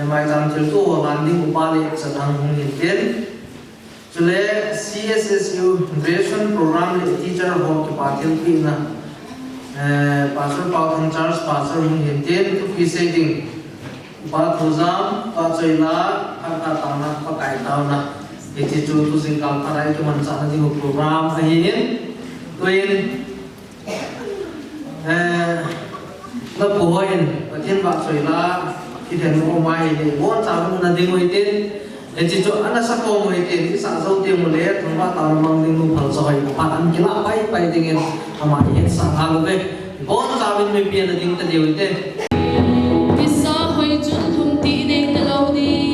mai jam thil tu manding upali sadang hungin chule CSSU graduation program le teacher ho ki pathil pi na pastor Paul Thang Charles pastor hungin tu ki setting ba thuzam pa choila ka tana pa kai tauna eti chu tu sing kal parai tu man sa ni program ahin tuin na poin pathin ba choila kita mau mai ni, bukan cara mana demo itu, jadi tu anak sekolah itu, saat itu dia melihat tempat orang mengdemo falsafah itu, padan kila pai dengan amat ini sangat lebih, bukan cara ini biar nanti kita demo itu. Bisa hujung thumti deng terlaudi.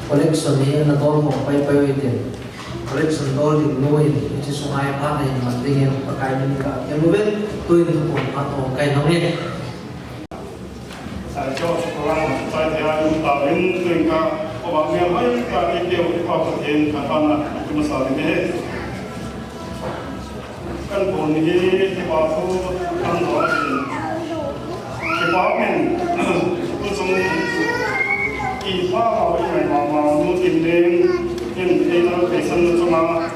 Collection ni na tol mo pai itu, collection tol di luar itu, jadi sungai apa yang penting yang pakai ini kan, yang lebih tu itu pun atau kain namanya. Saya jauh sekolah, saya dia tahun tinggal, orangnya baik, kalau dia orang perhatian kapan itu masalah ini. Kan pun ini waktu kan orang department untuk ipa awalnya mama mungkin yang kita pesan cuma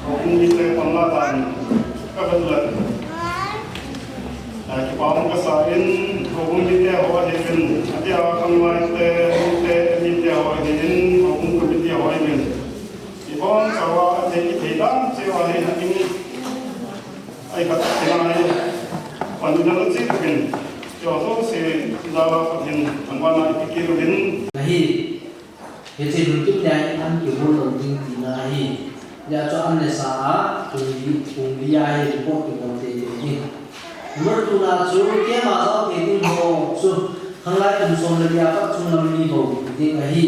kita pemelajaran kebetulan kita kesain hukum kita awal ini dia akan mulai kita awal ini hukum kita awal ini ibu kalau jadi kita pahe ini ai kat tena ai panjang sih kan jodoh se dawa pahen angwana ikiruhin nahi hece untuk nyai an kibul lonting tinahi ya cho an sa tungbi ai report ke konte ni mertuna chu ke ma so ke ni ho su hanglai kum som le ya pa chung lam ni ho ti nahi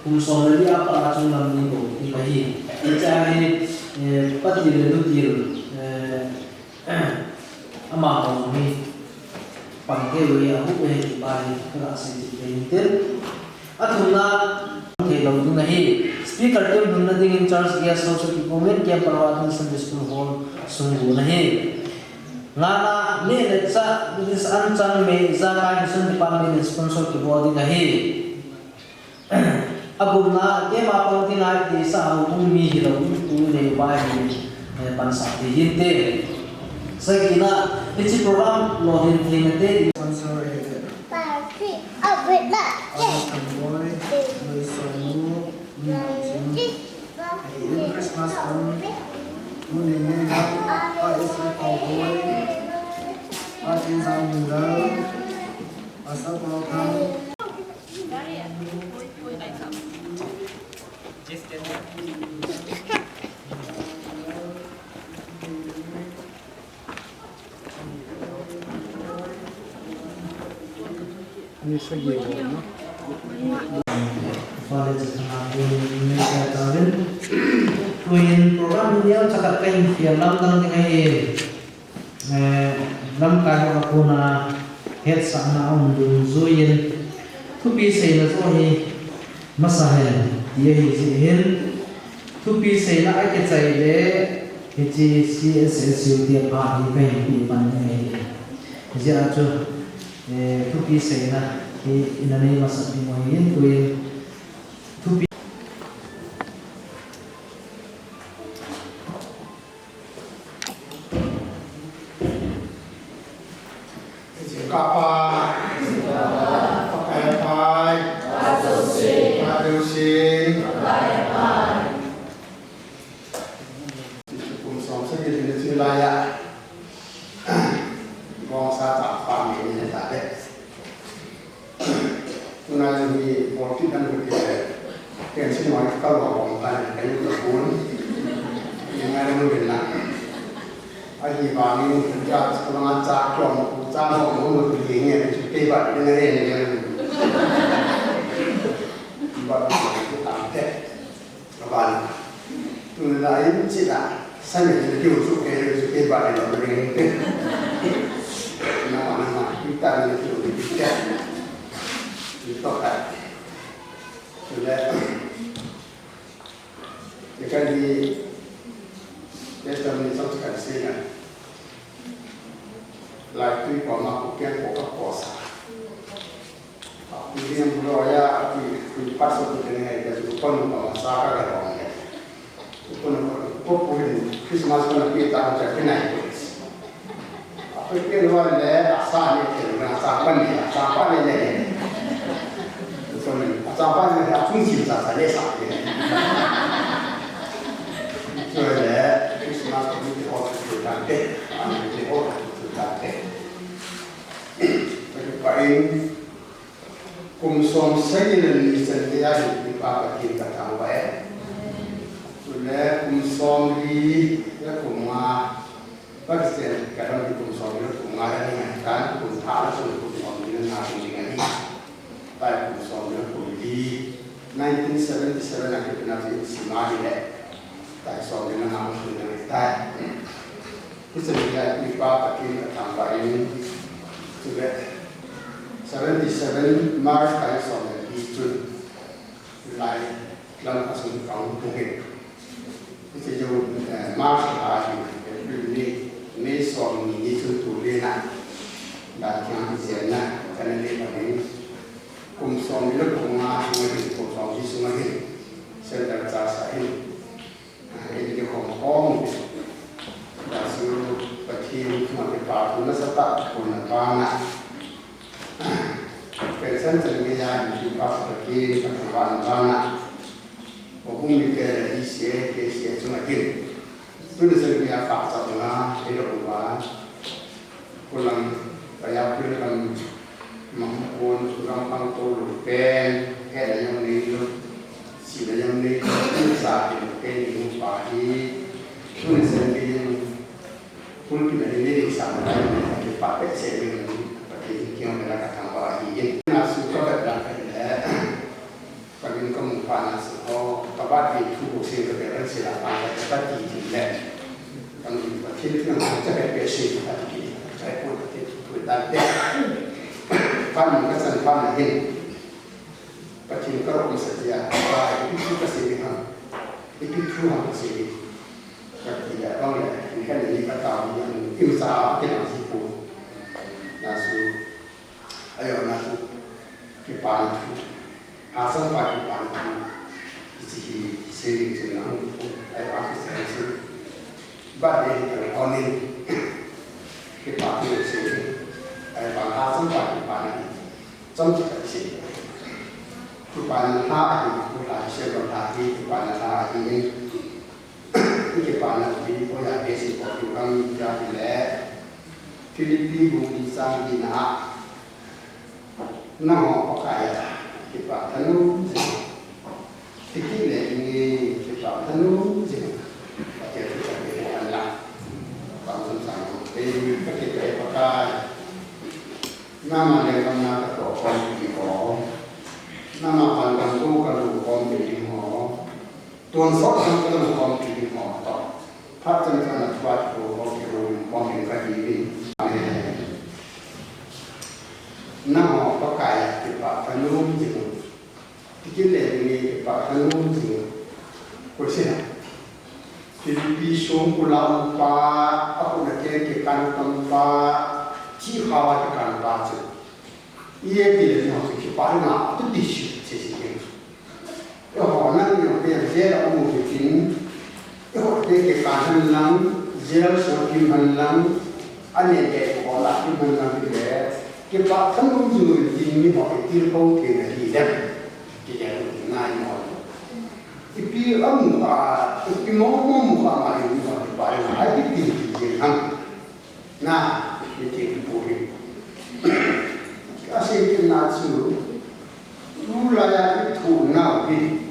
kum som le ya pa chung lam ni ho ti nahi cha ni pati le lu ti ama ho ni pang ke lu ya hu ke ba ni ra se ti te athuna ke lo du nahi speaker team hunna ding in charge guest house ki comment ke parwat sunday school hall sungu nahi ngana ne le cha this anchan me za ka mission department sponsor ki body nahi abuna ke ma pang tin ai ti sa hu mi hi lo tu ne ba hi pan sa ti hin te sakina ichi program lo hin thing te sponsor he Christmas on Muning Pak Isri Cowboy Pak Insan Muda Asal Program ini segitu pada setengah ini saya tahu kuin program dia cakap kan dia lam lam kaya aku na head sana dun zuin tu bisa na so hi masahan dia hin tu bisa na ai ke cai le hi CSSU dia pa hi pen pan ne dia tu tu bisa na hi inane masa di moin kuin 我公里给一些这么给，都是这边发展啊，这个不完，可能大家可能mampu gampang tu pen, ada yang ni sila yang ni saat ini pen pagi, tulis sendiri pun kita ini sama lain kita pakai sendiri pakai yang mereka katakan pagi. Nasi kau berangkat pagi kamu panas, oh tempat itu sih kebetulan sila pakai tempat di leh, kamu pakai itu yang saya biasa pakai saya pun itu tadi. Fan kesan fan ini, pacin kerap saja. Itu kesedihan, itu Tuhan kesedihan. Kerja orang ni kan ini kata yang imsa kita masih pun. Nasu, ayo nasu kipan tu, asal pak kipan tu, isi sering senang pun, ayo aku sering. Badai onin kipan tu sering. Bằng hai sinh hoạt của bạn này trong thực tế của bạn là hai thì lại sẽ còn lại thì của bạn là hai thì cái bạn là vì có là cái sự có điều năng ra thì lẽ Philippines vùng đi sang đi nã nó họ cái cái bạn thân luôn thì cái lẽ như cái bạn thân luôn gì và cái cái bạn là bạn sẵn sàng cái cái nama dengan nama ketua di bawah, nama pandang tu kalau kom di bawah, tuan sok kalau kom di bawah tak, patut sana buat kom di bawah kom di kaji nama pakai kita penum jenuh, dikira ini kita penum jenuh, kursinya, Filipina pulau pa, aku nak kira tempat. Chỉ khao cho càng ba chữ, ý thì là họ chỉ bán nào tất đi chỉ cái, họ năng nhiều tiền dễ là một cái chính, họ cái càng hơn lắm, dễ số kim hơn lắm, anh em cái họ làm kim hơn lắm cái bạn không có người tin như họ cái tiêu không thì là gì đấy, cái này là ngay mọi, cái âm cái mong mà hình như là bạn là cái gì hăng, na itu boleh. Asyik nasu, mulai itu nabi,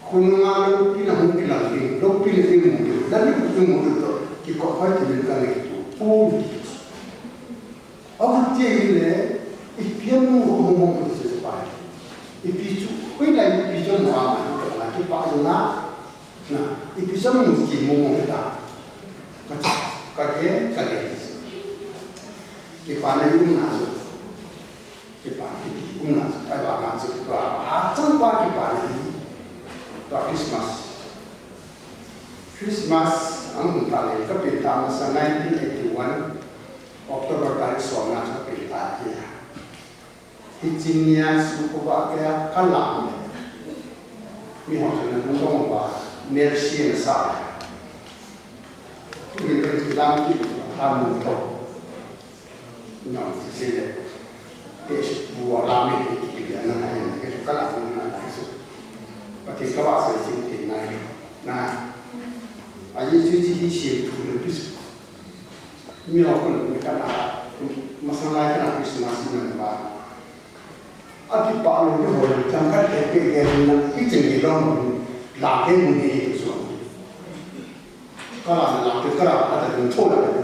kunungan pinang pinang, dok pinang pinang, dan itu mulut tu, kita kau tidak itu, boleh. Aku tiada, ipian ngomong sesuatu, ipicu, kau lagi ipicu ngomong, lagi pak na, ipicu mesti ngomong kita, macam kaya. Kipan itu nasu, kipan itu nasu. Kalau nasu itu apa? Tanpa kipan ini, Christmas, angin kali kepitan masa 1981, Oktober tarik suara kepitan dia. Hijinnya suku bagai kalam, mihon dengan apa? Mercy saya. Ini dalam tamu tu. Non si sede che può la mente che non è che quella non è questo perché cavasa si sente na agli tutti si tu più mi ho con il canale ma sono là che la Christmas non va a chi parlo io voglio tankare che non i tengi non la che non è questo quella la che cara ada un tola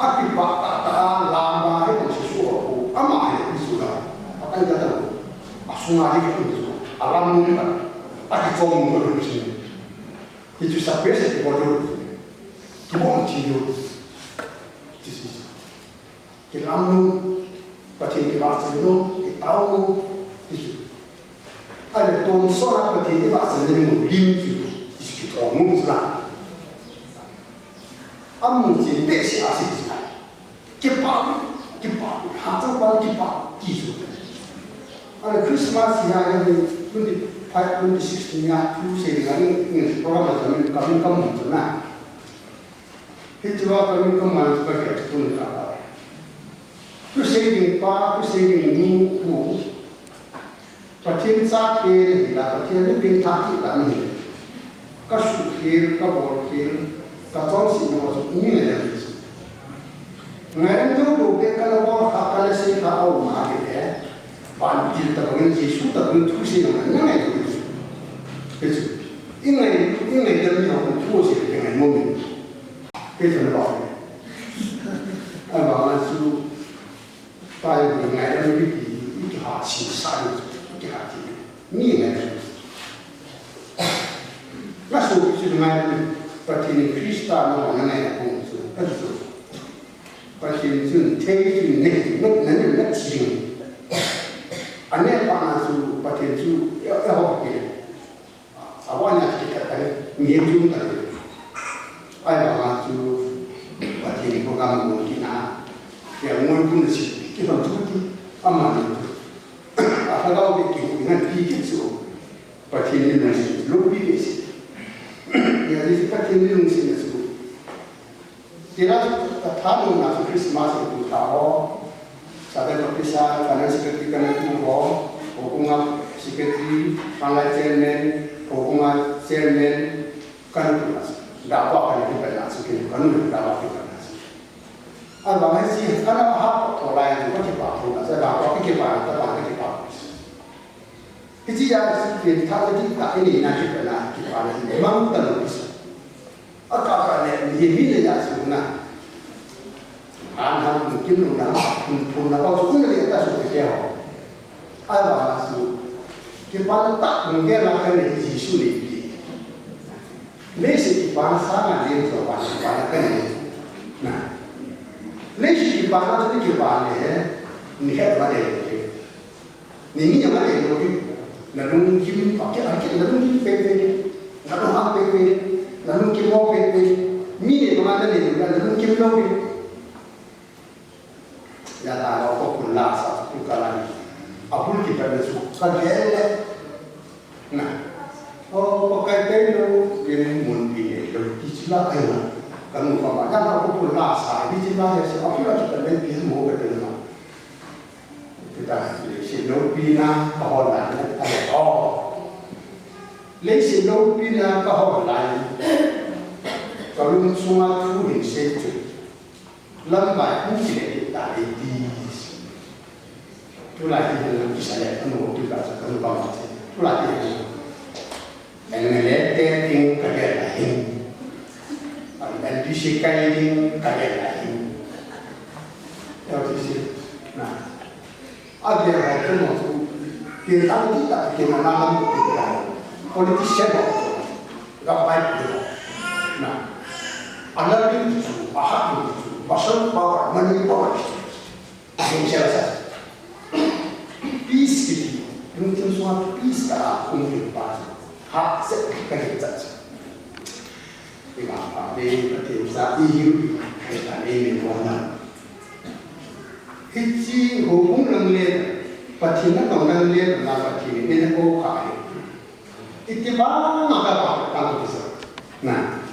Aki bata lama itu sesuatu, ama itu sudah. Apa yang kita tahu? Asungan itu alam mungkin, aki form itu sini. Itu sampai saya bodoh, tuan cium, itu. Kita pasti kita itu itu. Ada tuan sorak pasti kita itu kita ngomong sudah. Amun sih besi asik sekali. Cepat, hantar balik cepat, gitu. Ada Christmas yang ini, nanti 5-6 tu saya ini program kami tu na. Itu kami sebagai pun apa. Tu saving pa, tu saving ni, ประเทศซาเกนี่ละประเทศนี้เป็นทางที่ละนี่ก็สุขีรก็บอลขีรก็ต้องสิ่งว่าสุนี่เลยงั้นดูดูเป็นกันว่าฮักกันเลยสิเขาเอามาเก็บบ้านที่ตะวันที่สุดตะวันทุกสิ่งนั้นนั่นไงดูเป็นสุดยังไงเดี๋ยวนี้เราทุกสิ่งยังไงมุ่งเป็นสุดหรออันว่าสุดไปยังไงแล้วไม่ดีอีกหาสิ่งสร้างอีกหาสิ่งนี่ไงก็สุดสุดไงประเทศคริสต์มาแล้วนั่นไงผมสุดก็สุดประเทศซึ่งเที่ยวนี่นั่นจริงอันนี้ปานาสุประเทศสุเอาไปเอาไว้ในที่กันมีจุดกันไอ้ปานาสุประเทศโปรแกรมมุ่งที่น่ะอย่างมุ่งคุณสิที่ทำทุกที่อามาดูถ้าเราไปกินงั้นพี่กินสุประเทศนี้นั่นลูกพี่สิอย่างนี้ประเทศนี้ลุงสิเนี่ยสุที่เราถ้าลุงน่ะคริสต์มาสitu tahu sampai berpisah karena seperti karena itu hubungan seperti pangkat chairman hubungan chairman kan itu dakwah kan itu benar seperti kan itu dakwah itu benar abang sih karena hak orang itu kan kita tahu saya dakwah kita tahu kita tahu jadi ya seperti kalau kita ini nanti benar kita ada memang terus agak-agak ini ya sebenarnya anak mungkin orang pun apa pun dia tak suka dia. Apa maksud? Kita tak mungkin akan Yesus ini. Lesi kita sangat dia jawab pada kan. Nah, lesi kita nanti kita ni hebat pada ni yang ada itu. Lalu kita pakai akhir lalu kita pepe, lalu apa pepe, lalu kita mau pepe. Mini tu mana ni? Lalu kita mau pepe. Ya tahu apapun lah satu kali, apapun kita besok kerja. Nah, pakai pelu ini mungkin itu istilah ayam. Kamu apa? Jangan apapun lah saya istilah ya siapa kita lebih mau berterima. Kita selalu bina kaholan ada selalu bina kaholan. Kalau semua tu ini sejuk. Lambat mungkin tak edis. Itulah yang saya penuh juga sekarang banget. Itulah yang melihat kerja lain, dan disikai kerja lain. Yang sih, nah, ada yang maksud kita menanam kita politician, gapai kita. Nah, anda itu paham itu. Pasal power, money power. Ini saya peace itu, mungkin semua peace tak mungkin pas. Hak seperti kita. Apa dia berarti hidup kita ini mana? Hiji hubungan lain, patina orang lain, nama patina ini kau itu bang apa kamu bisa? Nah,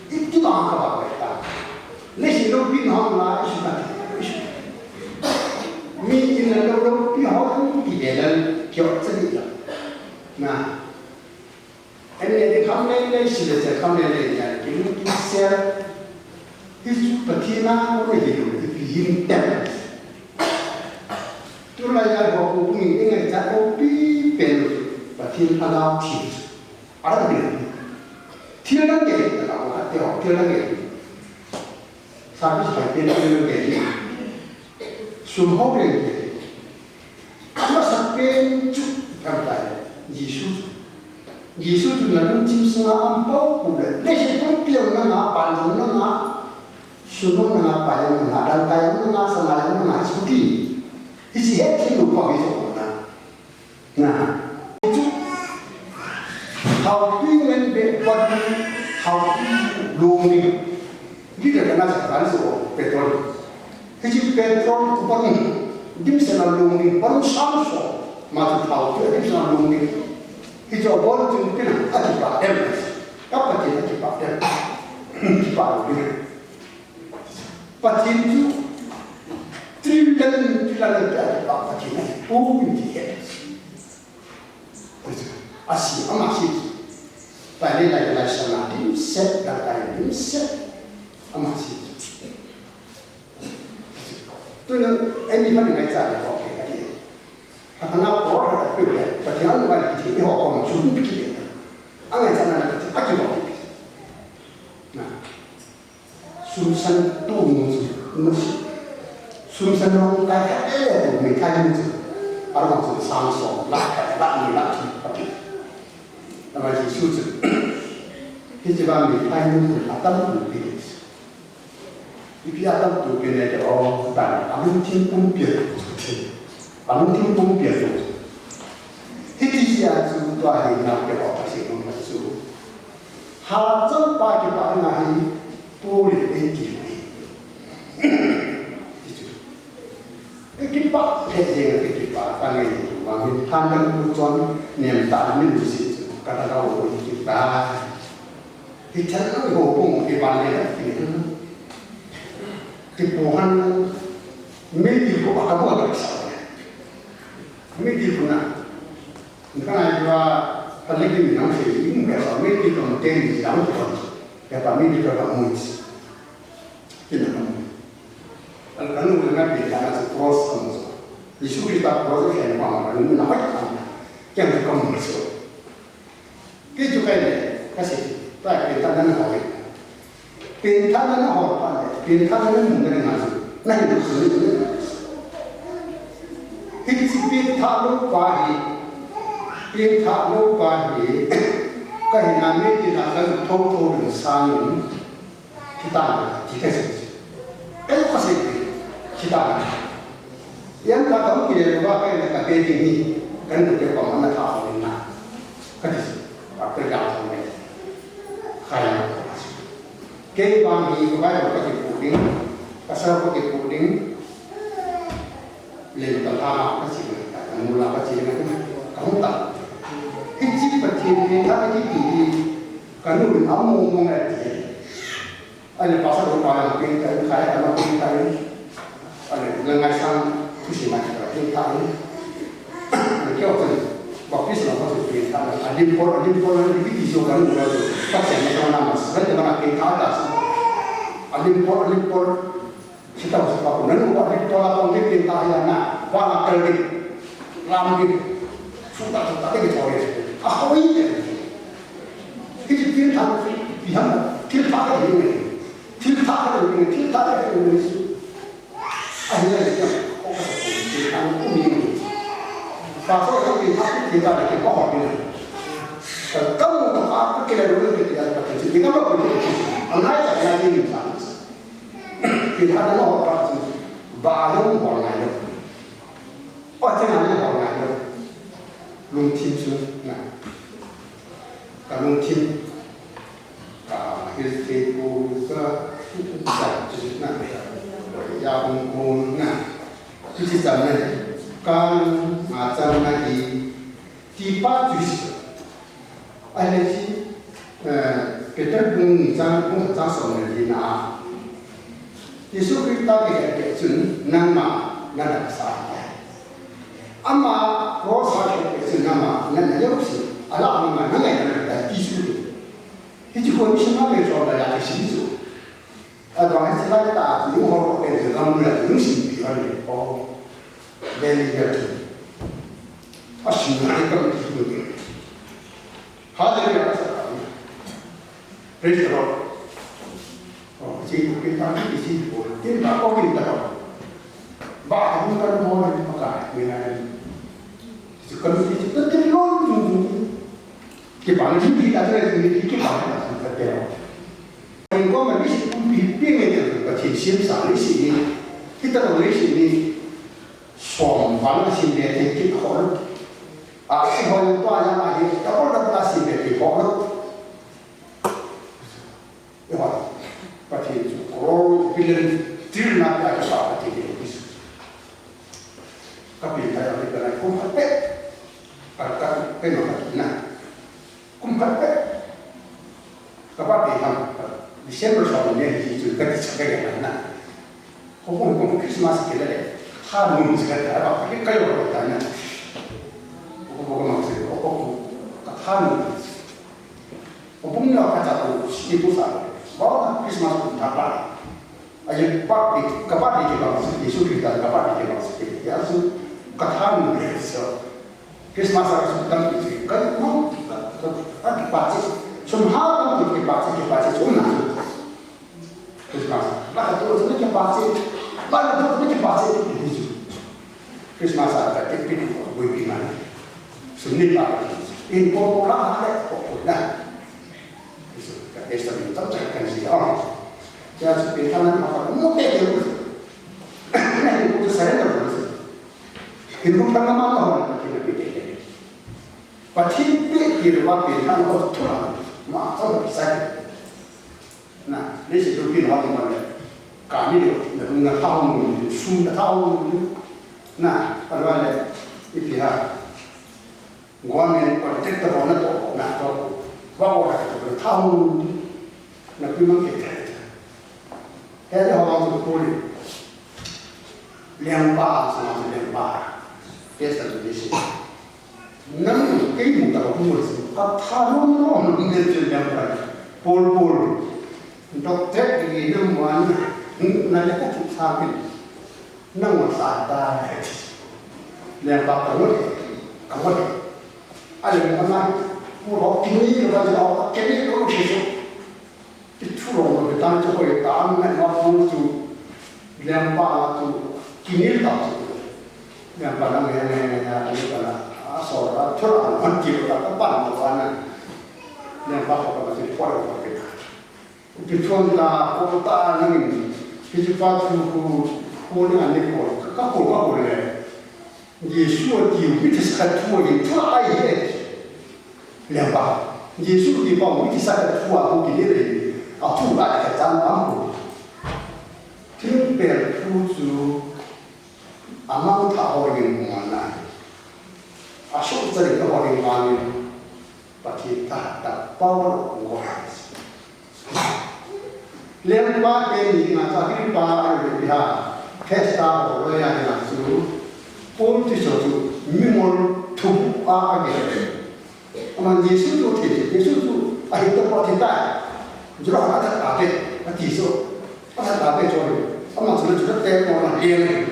itu bang apa kita? Lesi lopi nama isu nanti, mi ina lopi orang di dalam kiot sedih. Nah, ini kami ni sudah kami ni yang kini kisah isu patina orang hidup di pintar. Itulah yang aku ingin jatuh pi pelu patina ada dia. Tiada lagi kalau hati orang tiada lagi. Sampai sampai dengan ini, semua ini, apa sampai cukup sampai Yesus juga mencium semua ampau pula. Lepas itu dia mengenal pandang mengenal, semua mengenal pandang mengenal dan kaya mengenal semalam mengenal seperti isi hati lupa itu mana. Nah, itu hati membuat hati lumi. Kita kena cakap soal petrol. Hiji petrol bukan di sana lumi, baru samso matu tahu tu di sana lumi. Hiji awal tu mungkin ada pakai, apa dia ada pakai? Pakai. Pakai tu triliun ada pakai. Oh, ini. asi ama si pai lai sana dim set da tai dim set ama si tu na any man ngai sa le ko ke ai ha na ko ha pe pe pa tian ba ki ti ho ko ma su ki ki angai sa na ki a ki ko na susan tu mu susan no ka ka tu me ka ni tu arang tu sang so la ka la ni la ki pa ki na ma ji su tu ki ji ba mi ai nu la ta mu pi Ipi akan tu kena je oh tak, amun tim pun biar, amun tim pun biar tu. Hiti siapa tu tu hari nak ke apa sih pun masuk. Hal tempat kita nahi boleh enggih. Kita kerja kita kami itu, kami tandang tujuan niat tandang mesti kata kau kita. Kita nak hubung kita ni. Tipuhan medis ko akan buat apa? Medis puna. Karena juga paling ini yang saya ingin berapa medis yang tinggi yang pun, berapa medis yang muncul. Kita kamu. Kalau dengan kita ada proses kamu. Isu kita proses yang mana? Ini apa kita? Yang kamu masuk. Kita juga ini kasih. Tak kita dan kau. Pintaran apa? Pintaran mungkin ngasih. Nah itu sulit. Hiji pintaran bahi. Kerana ini tidak total insan kita sendiri. Itu pasti kita. Yang kata mungkin apa yang kita ini kan kita mana tahu ini. Kan apa yang kita ini? Kaya. Kaya bagi kepada pakai puding, pasal pakai puding, lalu tanah kasih mereka, mula kasih mereka, kamu tak. Hiji pecah ni, tak hiji kanu amu mengerti. Ada pasal orang pintar, kaya orang pintar, ada dengan sang kusi macam pintar. Kau tu, bapis lah pasal pintar. Adim por ni video kanu berada. Pasal macam nama, sebenarnya mana pintar dah. Alim por kita harus apa? Nanti buat tolak pun pintar yang nak, wala kerja, lambi, sudah kita boleh. Apa ini? Ini pintar, yang pintar ini. Akhirnya kita pintar ini. Pasal itu kita ada kehormatan ini. Kamu tak apa kita dulu kita ada kerja. Kita apa boleh? Anai tak ada ini kan? Kita ada orang tu baru orang itu. Macam mana orang itu? Lung tim tu, nah, kalau tim, hilti pun jadi nak, yang pun nah, itu zaman kan macam lagi tiba just, ada si kita pun jangan soalnya nak. Yesus kita berkata nama nada besar. Amma rosa berkata nama nada Yesus. Allah nama nada yang ada Yesus. Itu pun semua bersoal dari Yesus. Ada yang selain tak, yang orang berkata nama nada Yesus biar oh beli lagi. Asyik mereka itu. Hadir yang sekarang. Praise the Lord. Jadi kita di sini pun kita kau kita tahu. Bahawa bukan mau dipakai dengan sekarang kita terlalu kita paling kita ada di kita paling kita. Kalau masih pimpin itu kecil siapa sih kita boleh sini sombong sih dia kita kalau apa yang tu ada lagi kalau dapat sih dia kalau Pati itu, kalau pilihan tirna ada apa pati itu, tapi saya ada kerana kumpat, kalau penolak, nah, kumpat, kapal yang Desember soalnya itu kita sebagai anak, kalau Christmas kita le, harus kita apa pakai kayu bertanya, kalau maksud, kathan opung na kacatu situ sa bawa Christmas pun apa aja party kapati ke bang Yesus kita kapati ke bang ya su kathan so Christmas harus kita kan mau kan pasti semua kan kita cuma Christmas lah tu kita pasti mana tu kita pasti Christmas ada keping webinar seni apa info lah ada nah itu kita minta cakap sih orang jadi kita nanti apa mau itu nah itu saya terus itu kan nama orang kita pikir pasti pikir apa yang harus tuan macam bisa nah ini sebelum orang mana kami dengan tahun sudah tahun nah kalau ada pihak guamen politik terhadap to nah to bawa itu tahun nak memang kita ada orang tu boleh lembah sama lembah biasa tu sih namun ini tak boleh tahun orang mengerti lembah pol dokter di dalam mana nak kita sakit nang masada lembah kamu ada mana pulau ini ada orang kini orang itu orang bertanya coba tahan nak tu lembah tu kini tak lembah namanya asal curang mati berapa mana lembah apa masih kuat itu lah kota ni itu patu Orang ni kau, kau le, Yesus dia itu satu orang tu ayat, lembah. Yesus dia bawa itu satu orang tu ni, tu ada kerjaan apa? Tiada perlu amal tak orang mana, asal jadi orang mana, pasti tak power orang. Lembah ini macam apa dia? Pesta orang yang langsung, pun itu memang tubuh agak. Aman Yesus tu tidak, Yesus tu ada tempat kita. Jual ada apa? Mati so, ada apa jual? Aman sudah teh orang dia.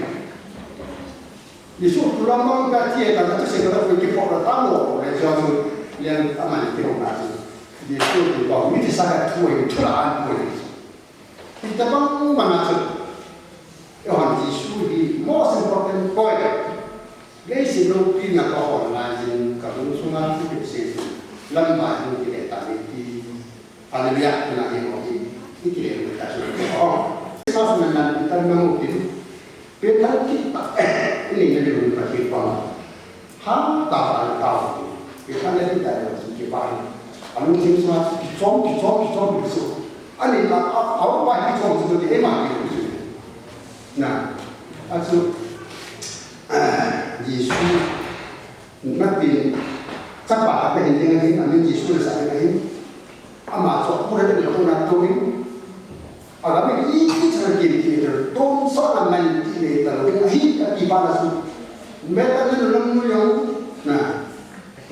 Yesus pulang bang kaki, kalau tu segala pergi pokok tamu, orang jual yang aman itu orang. Yesus tu bawa mesti sangat tua itu lah pun. Kita bang mana tu? Yang Yesus di most important point. Gaya sebelum kita kau online kalau semua itu bisa lama itu kita tahu di Alibia dengan yang itu kita sudah tahu. Sebab mana kita mungkin kita ini jadi berbagai pang. Tak tahu. Kita nanti ada sedikit pang. Kalau semua kicau itu. Ani awak baik kicau seperti emak itu. Nah, also Yesus nabi siapa apa yang dengan ini Yesus saya ini amat so pura dengan orang tua ini agak ini cara kita tom soal main ini kalau ini ibadah tu mereka ni orang yang nah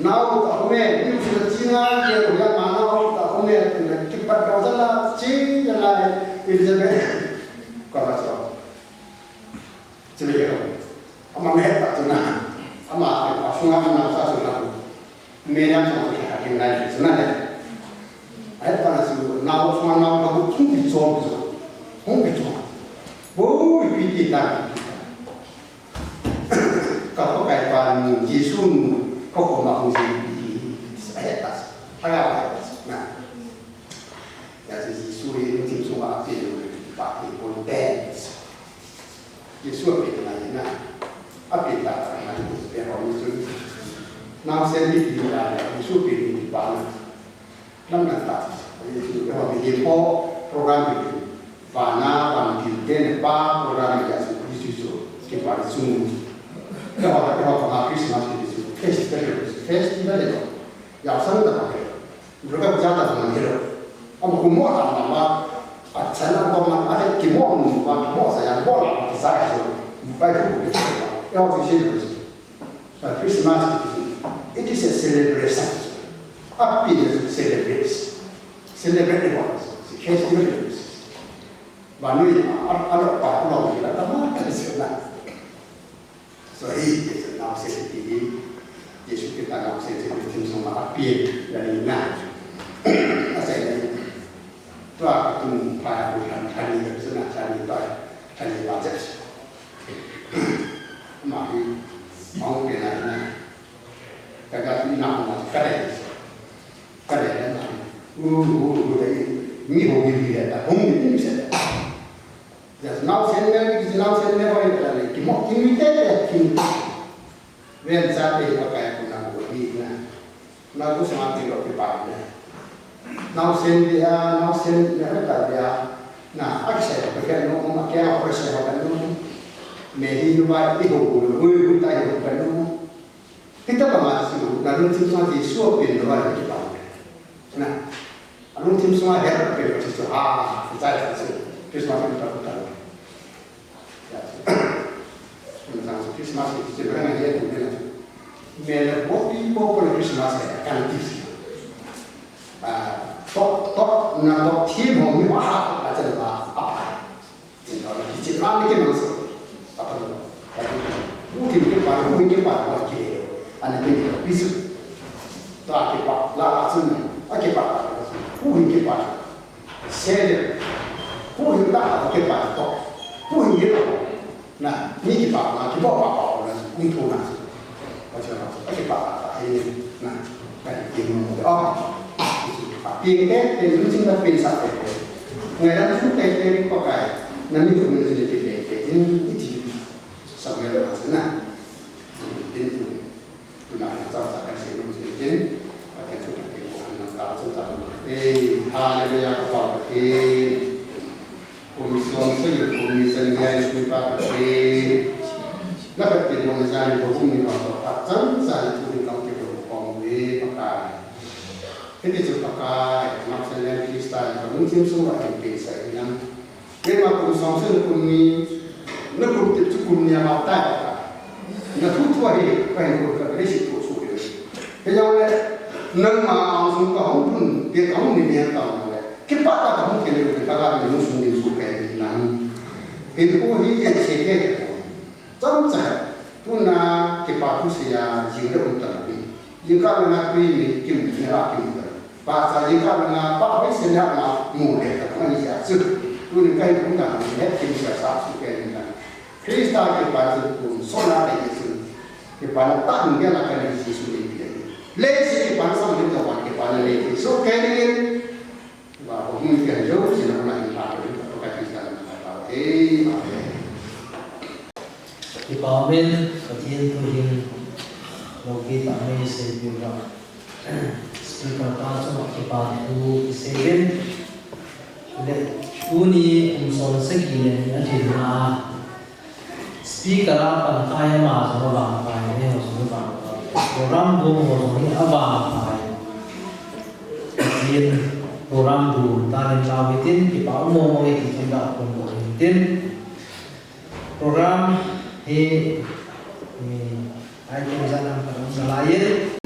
now aku ini sudah Cina dia orang mana aku ini cepat kau salah Cina yang lain Elizabeth kau rasa jadi ama mehta tuna ama afunga na sasa na menya so ke hakin na tuna ne ai para su na afunga na ko kungi so bo pi ta ka ko kai pan Yesus ko ma ko si ai ta aga na ya si Yesus ini tim semua api pakai konten Yesus apa yang apa yang tak pernah disebut orang itu, nama sendiri tidak ada Yesus pilih di mana, nama tak Yesus kalau begitu program itu, mana bantuan program yang Yesus kepada semua, kalau Christmas itu festival itu, yang sangat terkenal, mereka berjata dengan hero, kamu kumur nama Saya nak ada kimon, saya bola saya tu, baik tu. Yang Christmas it is a celebration. happy celebrate what festival Banui ada apa orang kita tahu kan sebenarnya. So ini now sensitif, Yesus kita now sensitif semua happy dari mana. Asal tu aku tu pada bulan hari sebenarnya hari tu hari baca. Mari mau kenal kakak ini nama kadai mana. Ni hobi dia tak hobi dia. Now send never internet. Kimo kimite kim. Ven sabe pakai kuna hobi na. Now tu sama tiro pipa. Now send dia dia. Nah, akses pakai no pakai apa saya pakai no. Mehi luar itu hobi tai pakai no. Kita bermaksud lalu tim semua di suapin luar pipa. Nah, lalu tim semua ada pakai itu saya Christmas itu tak tentang Christmas itu sebenarnya dia tu bila kopi popular Christmas kan tipis. Top nak tim home mahal macam apa? Jadi ciptaan ni masuk apa tu? Mungkin pada anda ni bisu tak kepak lah asal kepak mungkin pada saya pun tak kepak top pun gitu. Nah, ni kepak apa ni tu nak macam apa kepak ini nah kan ini Pinggir itu cuma pensar itu. Ngayon tu teknik pakai, nanti tu mesti dipakai. Ini itu sampai lepas na. Itu nak tahu tak sih mesti jadi. Pakai tu nak tahu tahu. Hari dia apa? Komisi yang dipakai. Lepas itu komisi berfungsi apa? Saya itu kalau kita berfungsi pakai. Ini juga pakai maksudnya Kristen, mungkin semua yang bisa ini. Memang konsumsi kuni, nak itu kuni yang mata, nak tujuh hari, kan kita risiko sulit. Jadi nama langsung kau pun dia kau ni dia tahu. Kita tak tahu kita kalau musuh ni suka ini. Itu ini yang saya. Contoh, puna kita tu saya jiwa untuk ini. Jika nak ini kita nak ini. Bahasa jika dengan apa sebenarnya mudah terkena siasat. Tu ni kait dengan net siasat suka dengan. Kristen kepada pun solar itu kepada tak dia nak kena Yesus ini. Lesi kepada sama kita kepada lesi. So kalian bahawa mungkin jauh siapa nak tahu apa Kristen tahu. Amen. Di Amen. Kajian Tuhan logi kami sejujurnya. Berkata cuma kita tu seven, uni umson sekian aja speaker apa kaya mas orang kaya ni orang orang tu abang kaya, jadi orang tu tarik lawitin kita umum itu tidak umum program ini ada misalnya selain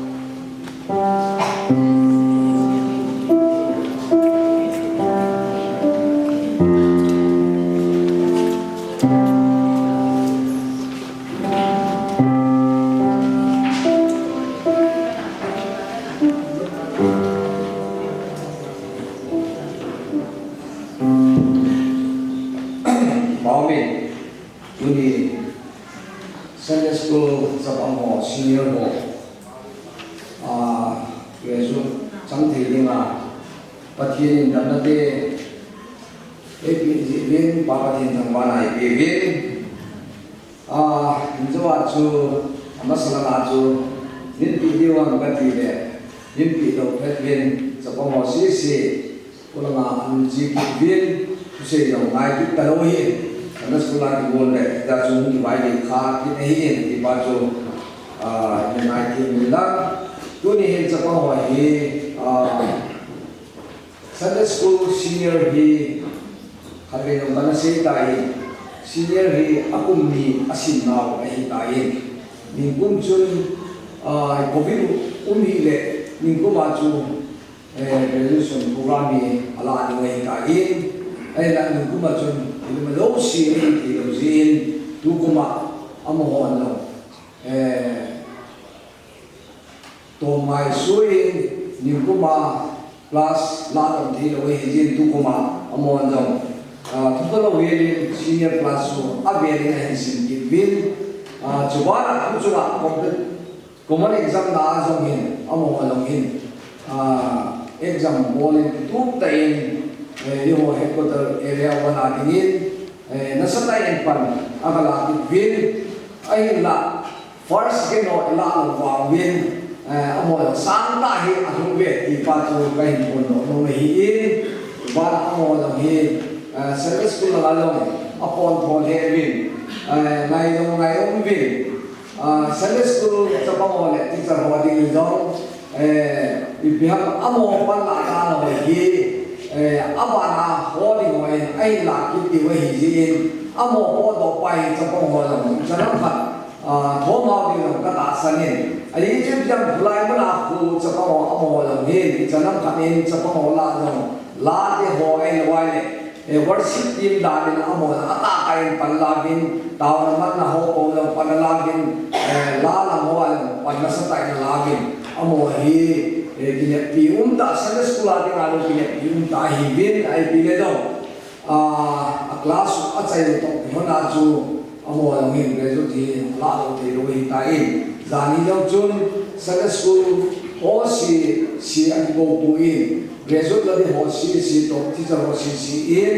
Sunday school sabamo senior mo yesu samthi linga pathin damnate epin bapatin thangwana epin injawa chu amasala chu nimpi diwan gati le nimpi do phetwin sabamo sisi ulama anji bin se yo ngai ki talohi Karena sekolah di Bonda kita cuma dibayar kah kita ini di baju menaiki milang tu ni hen siapa wahi Sunday school senior hi hari yang mana saya tahu senior hi aku ni asin nau ahi tahu minggu cun covid le ningko machu graduation program ni ala ni ngai ka in ai la ningko machu ni ma lo si ni ti lo zin tu kuma amo hon lo to mai sui ningko ma plus la dom thi lo hi jin tu kuma amo hon lo tu ko lo we senior class so abeli na hin ki bin chubara ku chula common exam na zong hin amo long hin exam bolin tu tain yo headquarter area wana dingin nasatai pan agala bin ai la first geno ila wa win amo sang ta hi atung ve ti pa chu kai pon no hi in ba amo long hi service school la long upon thon he win ngai long win Sunday school sabang oleh teacher hawadi nizam pihak amo panlata no hi abana hawadi ngoi ai la kiti we hijin amo odo pai sabang holam janam khat thoma di no kata sanin ai jib jam bulai mana ku sabang amo holam hi janam khanin sabang hola no la de ho ai lawai worship team dalin amo ata kain panlagin tawon man na ho ko lang panalagin la la mo al panasatay na lagin amo hi kine piunta sa school ating alo kine piunta hibin ay bile do a class at sa ito hona ju amo lang hin reso ti la do ti lo hi tain zani daw jun sa school o si ang go buin reso la di ho si to teacher ho si in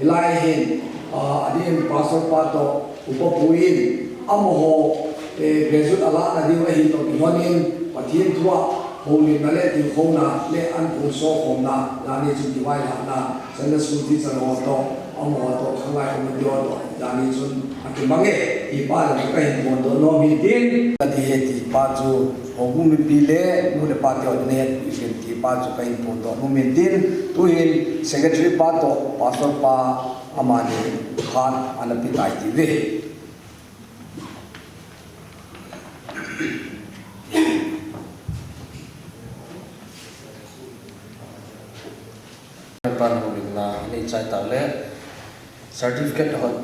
ilahin adin pastor pato upapuin amoho reso ala na di wahi to tihonin pathin tua holy na le ti khona le an puso khona lani chu diwai na Sunday school teacher ho to amo to khangai ko dio to lani chun akimange ipa la kai mo do no mi din ati heti pa chu ogum pile mu le pa ti ne ti pa chu kai mo do no mi din tu hin secretary pa to pastor pa amani khan anapitai ti ve pan holding na ni chai ta le certificate hot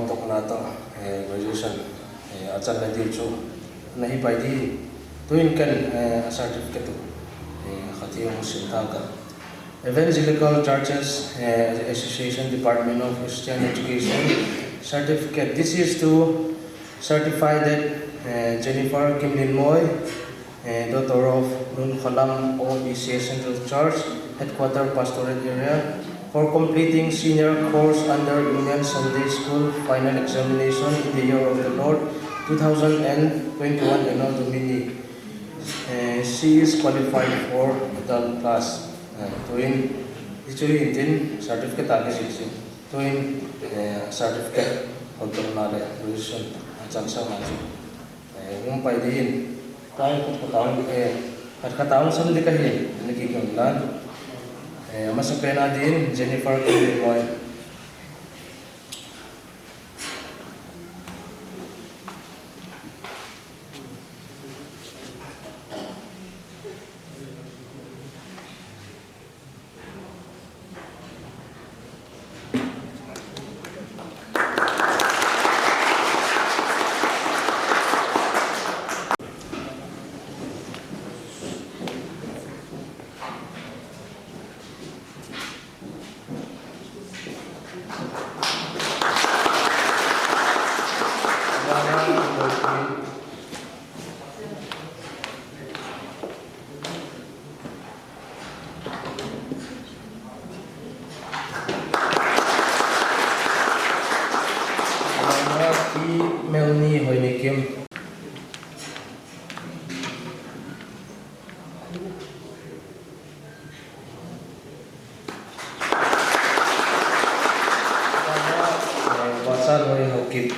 tok na to graduation achan na di chu nahi pai di tuin kan certificate khati ho sinta ka Evangelical Churches Association Department of Christian Education certificate. This is to certify that Jennifer Kimlin Moy, daughter of Nun Khalam ODCA Central Church, Headquarter Pastorate Area, for completing senior course under Union Sunday School final examination in the year of the Lord 2021 Anno Domini. She is qualified for adult class. Tuin actually din certificate agi sisi. Tuin certificate untuk nale graduation acan sa maju. Umpai din tayo kataon sa hindi kahin nakikiulan. Masapena din Jennifer Kimlin. Melanie Hoynikim. Basan Hoy Hokip.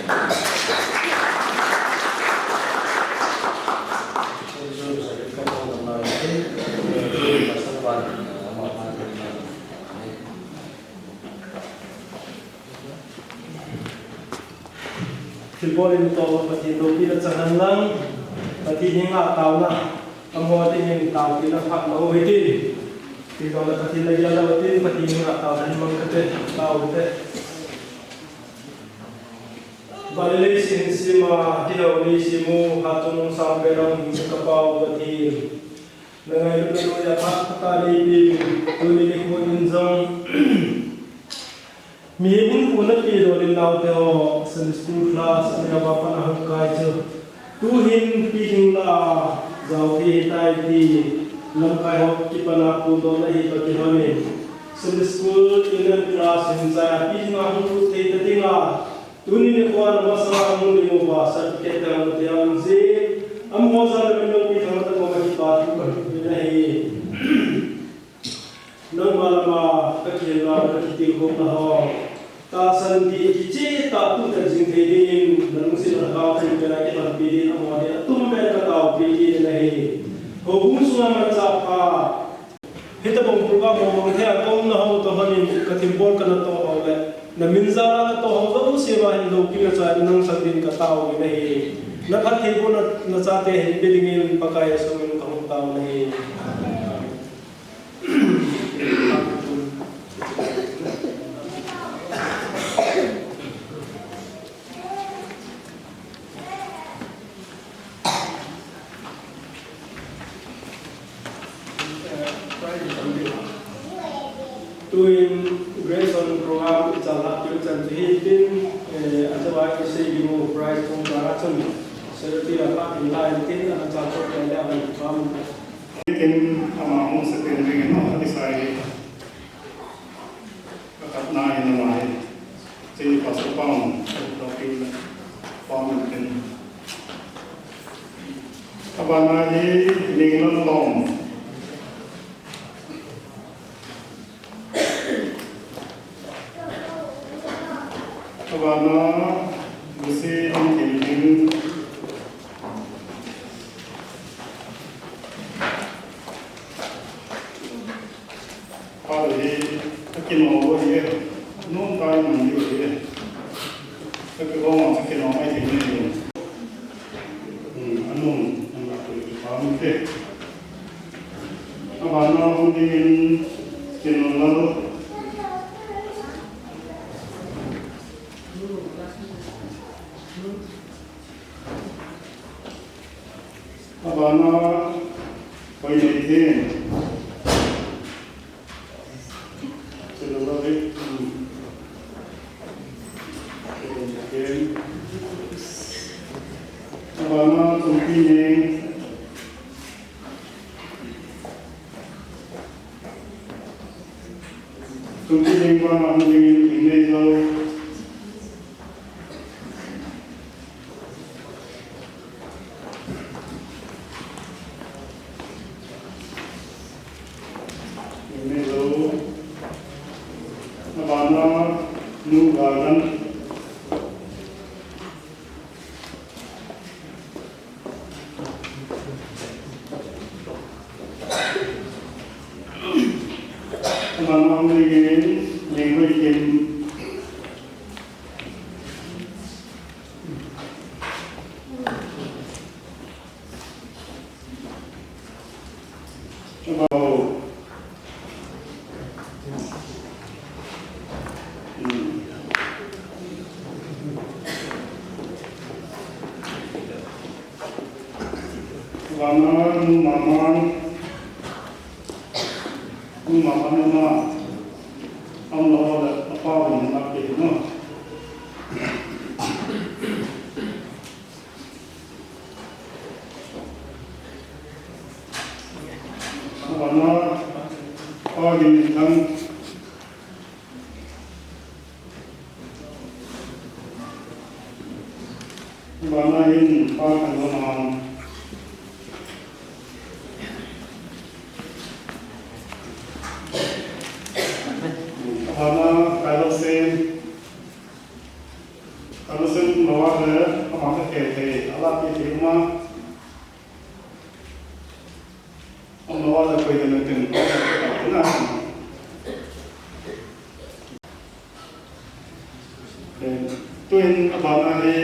Thank you. Filbolin to pati do pila chanan lang pati hinga tawna amwa tin taw pila phak lo hiti ti do la pati la ya la tin pati hinga taw dan mang kate taw te balile sin sima hilo ni simu hatun samberang kapaw pati nangai lu ya pak kali bi tuni ni ko injong Mihing punat pi dolin lau teo sen school class ane apa na hangkai je tuhin pihing la jauh hi tai ti lamkai hok ki pana pu do na hi pati hone sen school in class hin sa pihing a hu te te tinga tuni ne ko na masala mu ni mo ba certificate ta mo te am je am mo sa le no pi thang ta ko ma ki pa tu ka ni hi nang malama ka ki la ka ki ti ho na ho ta san di kici ta tu ta jing the din dan musi na ka ka ni na ki ta pi din amwa de tum me ka ta pi din na hi ho bung su na ma cha pa hita bong pu ka mo the a kom na ho to hanin ka tim bol ka na to ho le na min za na to ho zo se ba hin do pi na cha nang san din ka ta ho ni hi na khat the ko na cha te hin bi ding pa ka ya so min ka ho ta ho ni Tuin Grayson program italah tulisan tuhitin atau isi gimu prize pun baracun seperti apa inline tin akan catat yang akan kamu Mungkin amahmu sekending no disai kakat nai namai jadi pas pam profil pam mungkin abana di lingnon long abana mesti mungkin kalau di kino dia non tahu mana dia tapi kalau masuk kino mai ini anu anu tu paham ke abana mungkin kino lalu abana kau ini abana tumping bang ambil ini jauh abana nu garden abana ambil lingkuin Lama nu mama nama Allah ada apa yang nak kita lama apa yang kita lama ini apa yang kita Hana kalau sen bawa ke apa ke alat di rumah, bawa ke kue dan ten, benar. Tuin abang ahli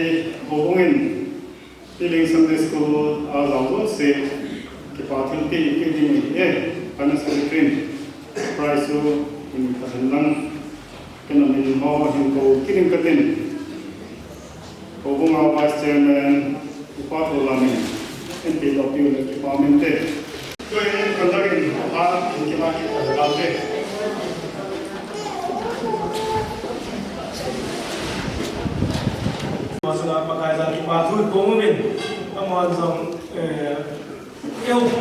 Sunday School Azambo se Kipatil Ti Kidimi Kana Salikrin Price in Kahanan Kanamin Ho Hinko Kirin Katin Obunga Vice Chairman Upato Lamin MP Lopiu Kipamente Tuin Kandarin Ha Inkimaki Azalate Masuk pakai zaki patu komumin, amal zong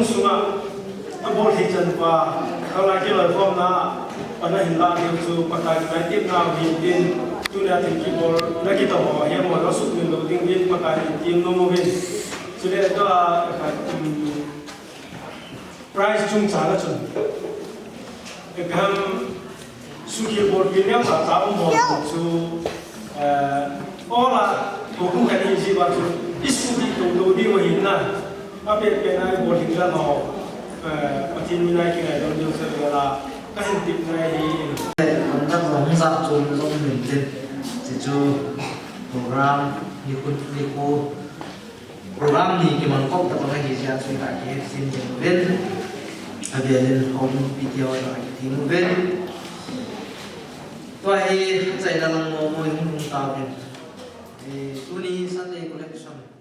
sunga, abol hijan pa, kalau lagi form na, pada hilang itu pakai naik na hidin, tu nanti kibol lagi tahu, yang mau masuk window tinggi pakai tim nomumin, sudah itu price cung cara cung, kan suki bol pinnya tak tahu mau su Ola, hukum kan ini sih waktu isu itu di wahina, apa yang pernah boleh kita mau, macam mana kita dalam jual segala kahintip naik. Kita orang sah cuma maintain, jadi program program ni kita kok tak pernah hijau sudah kita sini mungkin, ada yang home video lagi mungkin, tuh saya dalam mau tahu. Tuni Sunday collection